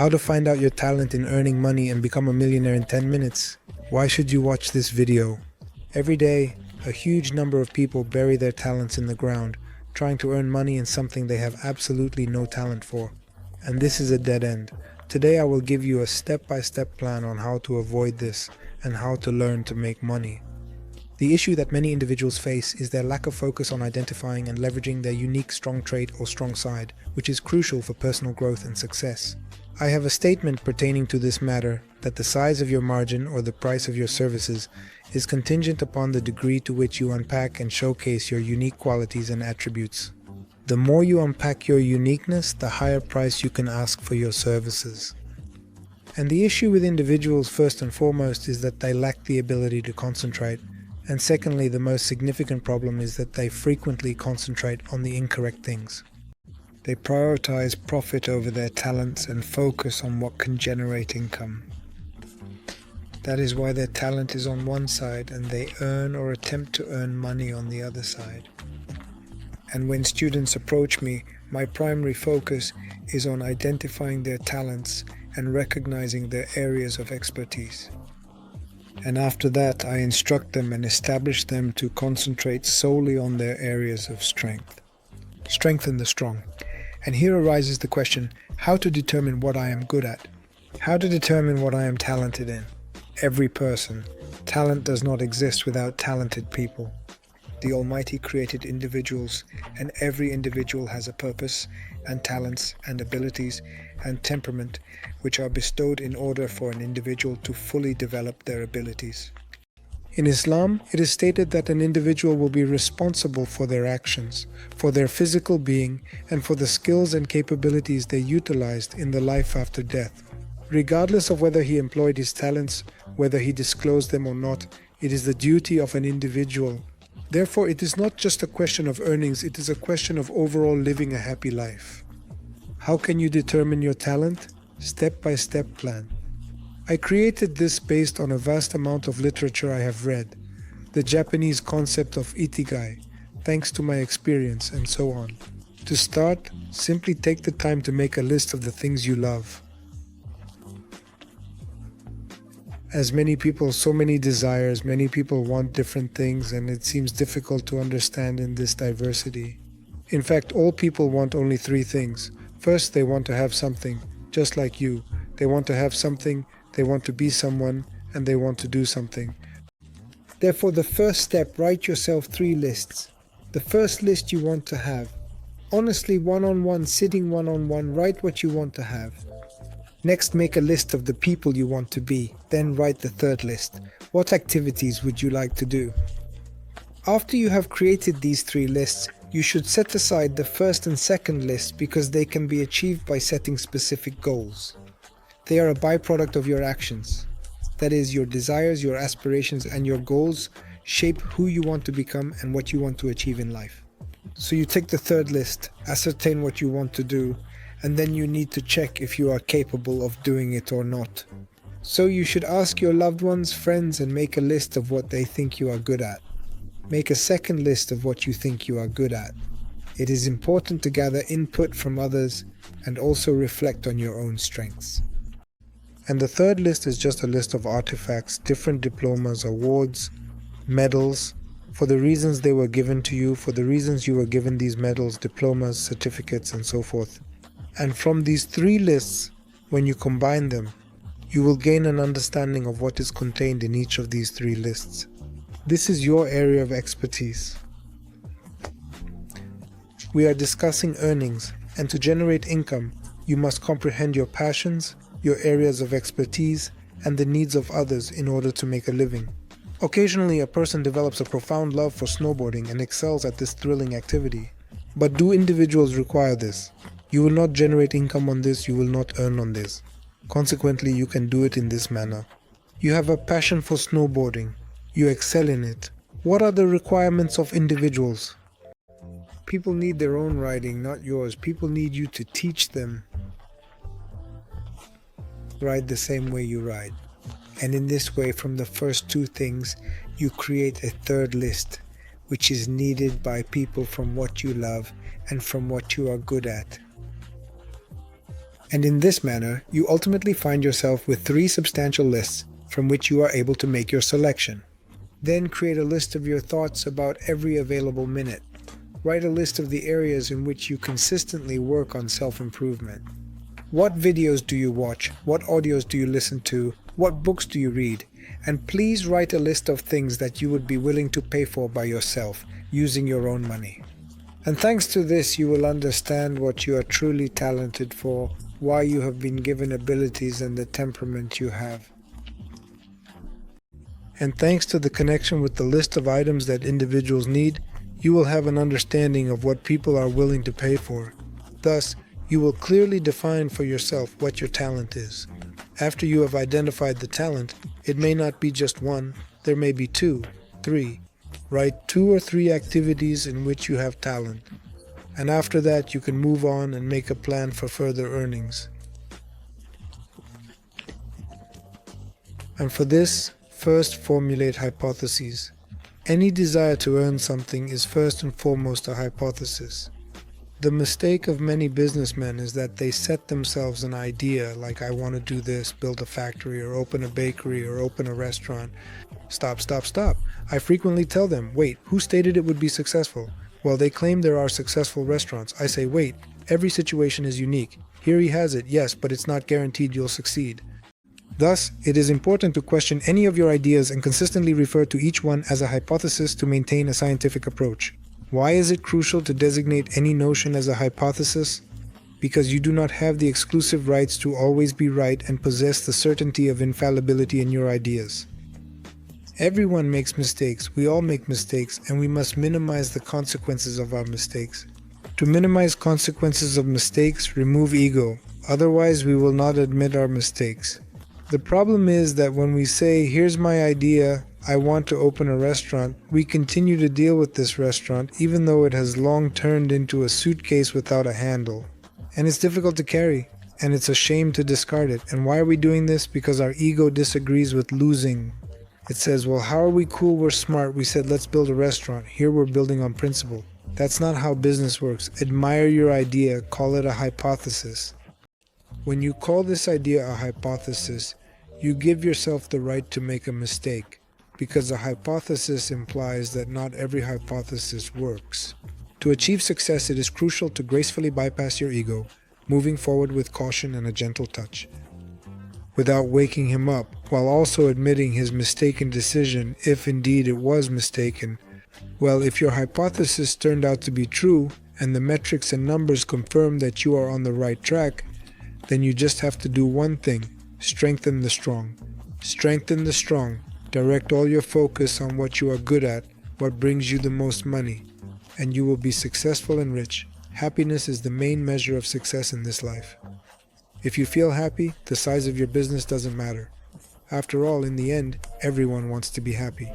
How to find out your talent in earning money and become a millionaire in 10 minutes? Why should you watch this video? Every day, a huge number of people bury their talents in the ground, trying to earn money in something they have absolutely no talent for. And this is a dead end. Today I will give you a step-by-step plan on how to avoid this and how to learn to make money. The issue that many individuals face is their lack of focus on identifying and leveraging their unique strong trait or strong side, which is crucial for personal growth and success. I have a statement pertaining to this matter that the size of your margin or the price of your services is contingent upon the degree to which you unpack and showcase your unique qualities and attributes. The more you unpack your uniqueness, the higher price you can ask for your services. And the issue with individuals first and foremost is that they lack the ability to concentrate. And secondly, the most significant problem is that they frequently concentrate on the incorrect things. They prioritize profit over their talents and focus on what can generate income. That is why their talent is on one side and they earn or attempt to earn money on the other side. And when students approach me, my primary focus is on identifying their talents and recognizing their areas of expertise. And after that, I instruct them and establish them to concentrate solely on their areas of strength. Strengthen the strong. And here arises the question, how to determine what I am good at? How to determine what I am talented in? Every person. Talent does not exist without talented people. The Almighty created individuals, and every individual has a purpose and talents and abilities and temperament which are bestowed in order for an individual to fully develop their abilities. In Islam, it is stated that an individual will be responsible for their actions, for their physical being, and for the skills and capabilities they utilized in the life after death. Regardless of whether he employed his talents, whether he disclosed them or not, it is the duty of an individual. Therefore, it is not just a question of earnings, it is a question of overall living a happy life. How can you determine your talent? Step-by-step plan. I created this based on a vast amount of literature I have read, the Japanese concept of ikigai, thanks to my experience, and so on. To start, simply take the time to make a list of the things you love. As many people, so many desires, many people want different things, and it seems difficult to understand in this diversity. In fact, all people want only three things. First, they want to have something, just like you. They want to have something, they want to be someone, and they want to do something. Therefore, the first step, write yourself 3 lists. The first list you want to have. Honestly, one-on-one, sitting one-on-one, write what you want to have. Next, make a list of the people you want to be. Then write the third list. What activities would you like to do? After you have created these 3 lists, you should set aside the first and second list because they can be achieved by setting specific goals. They are a byproduct of your actions. That is, your desires, your aspirations, and your goals shape who you want to become and what you want to achieve in life. So you take the third list, ascertain what you want to do, and then you need to check if you are capable of doing it or not. So you should ask your loved ones, friends, and make a list of what they think you are good at. Make a second list of what you think you are good at. It is important to gather input from others and also reflect on your own strengths. And the third list is just a list of artifacts, different diplomas, awards, medals, for the reasons they were given to you, for the reasons you were given these medals, diplomas, certificates, and so forth. And from these 3 lists, when you combine them, you will gain an understanding of what is contained in each of these 3 lists. This is your area of expertise. We are discussing earnings, and to generate income, you must comprehend your passions, your areas of expertise, and the needs of others in order to make a living. Occasionally, a person develops a profound love for snowboarding and excels at this thrilling activity. But do individuals require this? You will not generate income on this, you will not earn on this. Consequently, you can do it in this manner. You have a passion for snowboarding. You excel in it. What are the requirements of individuals? People need their own riding, not yours. People need you to teach them. Ride the same way you ride. And in this way, from the first 2 things, you create a third list, which is needed by people from what you love and from what you are good at. And in this manner, you ultimately find yourself with 3 substantial lists from which you are able to make your selection. Then create a list of your thoughts about every available minute. Write a list of the areas in which you consistently work on self-improvement. What videos do you watch? What audios do you listen to? What books do you read? And please write a list of things that you would be willing to pay for by yourself, using your own money. And thanks to this, you will understand what you are truly talented for, why you have been given abilities and the temperament you have. And thanks to the connection with the list of items that individuals need, you will have an understanding of what people are willing to pay for. Thus, you will clearly define for yourself what your talent is. After you have identified the talent, it may not be just one, there may be 2, 3. Write 2 or 3 activities in which you have talent. And after that, you can move on and make a plan for further earnings. And for this, first formulate hypotheses. Any desire to earn something is first and foremost a hypothesis. The mistake of many businessmen is that they set themselves an idea like, I want to do this, build a factory, or open a bakery, or open a restaurant. Stop. I frequently tell them, wait, who stated it would be successful? Well, they claim there are successful restaurants. I say, wait, every situation is unique. Here he has it, yes, but it's not guaranteed you'll succeed. Thus, it is important to question any of your ideas and consistently refer to each one as a hypothesis to maintain a scientific approach. Why is it crucial to designate any notion as a hypothesis? Because you do not have the exclusive rights to always be right and possess the certainty of infallibility in your ideas. Everyone makes mistakes, we all make mistakes, and we must minimize the consequences of our mistakes. To minimize consequences of mistakes, remove ego, otherwise we will not admit our mistakes. The problem is that when we say, here's my idea, I want to open a restaurant, we continue to deal with this restaurant even though it has long turned into a suitcase without a handle. And it's difficult to carry, and it's a shame to discard it. And why are we doing this? Because our ego disagrees with losing. It says, well, how are we cool, we're smart, we said let's build a restaurant, here we're building on principle. That's not how business works. Admire your idea, call it a hypothesis. When you call this idea a hypothesis, you give yourself the right to make a mistake, because a hypothesis implies that not every hypothesis works. To achieve success, it is crucial to gracefully bypass your ego, moving forward with caution and a gentle touch, without waking him up, while also admitting his mistaken decision, if indeed it was mistaken. Well, if your hypothesis turned out to be true, and the metrics and numbers confirm that you are on the right track, then you just have to do one thing: strengthen the strong. Strengthen the strong. Direct all your focus on what you are good at, what brings you the most money, and you will be successful and rich. Happiness is the main measure of success in this life. If you feel happy, the size of your business doesn't matter. After all, in the end, everyone wants to be happy.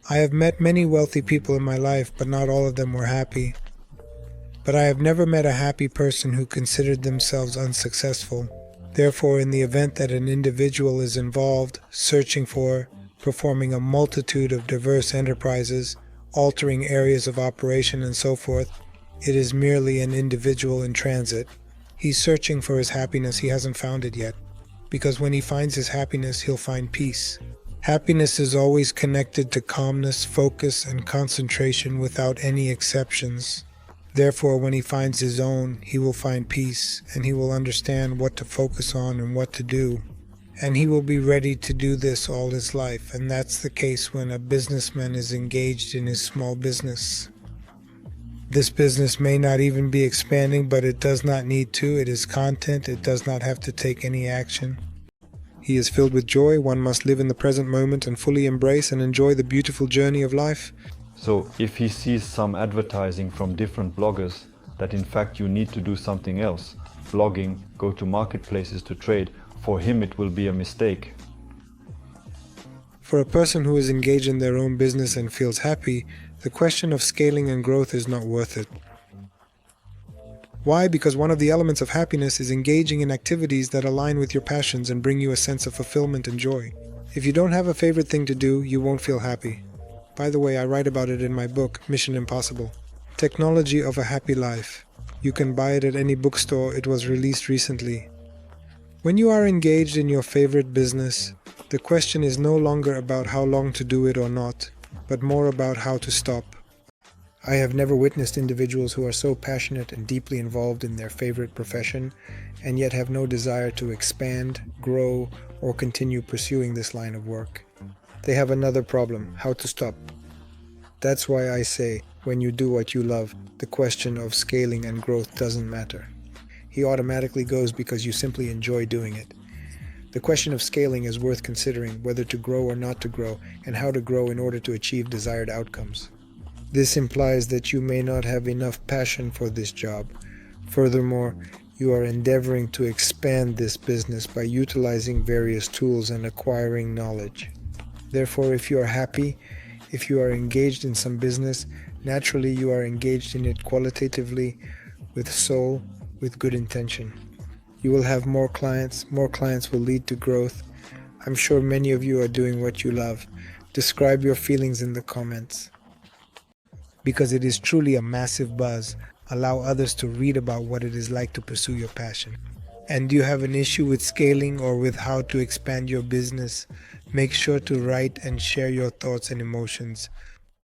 I have met many wealthy people in my life, but not all of them were happy. But I have never met a happy person who considered themselves unsuccessful. Therefore, in the event that an individual is involved, searching for, performing a multitude of diverse enterprises, altering areas of operation and so forth, it is merely an individual in transit. He's searching for his happiness, he hasn't found it yet. Because when he finds his happiness, he'll find peace. Happiness is always connected to calmness, focus, and concentration without any exceptions. Therefore, when he finds his own, he will find peace, and he will understand what to focus on and what to do. And he will be ready to do this all his life, and that's the case when a businessman is engaged in his small business. This business may not even be expanding, but it does not need to. It is content. It does not have to take any action. He is filled with joy. One must live in the present moment and fully embrace and enjoy the beautiful journey of life. So if he sees some advertising from different bloggers that in fact you need to do something else, blogging, go to marketplaces to trade, for him it will be a mistake. For a person who is engaged in their own business and feels happy, the question of scaling and growth is not worth it. Why? Because one of the elements of happiness is engaging in activities that align with your passions and bring you a sense of fulfillment and joy. If you don't have a favorite thing to do, you won't feel happy. By the way, I write about it in my book, Mission Impossible. Technology of a Happy Life. You can buy it at any bookstore. It was released recently. When you are engaged in your favorite business, the question is no longer about how long to do it or not, but more about how to stop. I have never witnessed individuals who are so passionate and deeply involved in their favorite profession and yet have no desire to expand, grow, or continue pursuing this line of work. They have another problem: how to stop. That's why I say, when you do what you love, the question of scaling and growth doesn't matter. He automatically goes because you simply enjoy doing it. The question of scaling is worth considering, whether to grow or not to grow, and how to grow in order to achieve desired outcomes. This implies that you may not have enough passion for this job. Furthermore, you are endeavoring to expand this business by utilizing various tools and acquiring knowledge. Therefore, if you are happy, if you are engaged in some business, naturally you are engaged in it qualitatively, with soul, with good intention. You will have more clients will lead to growth. I'm sure many of you are doing what you love. Describe your feelings in the comments. Because it is truly a massive buzz, allow others to read about what it is like to pursue your passion. And do you have an issue with scaling or with how to expand your business? Make sure to write and share your thoughts and emotions.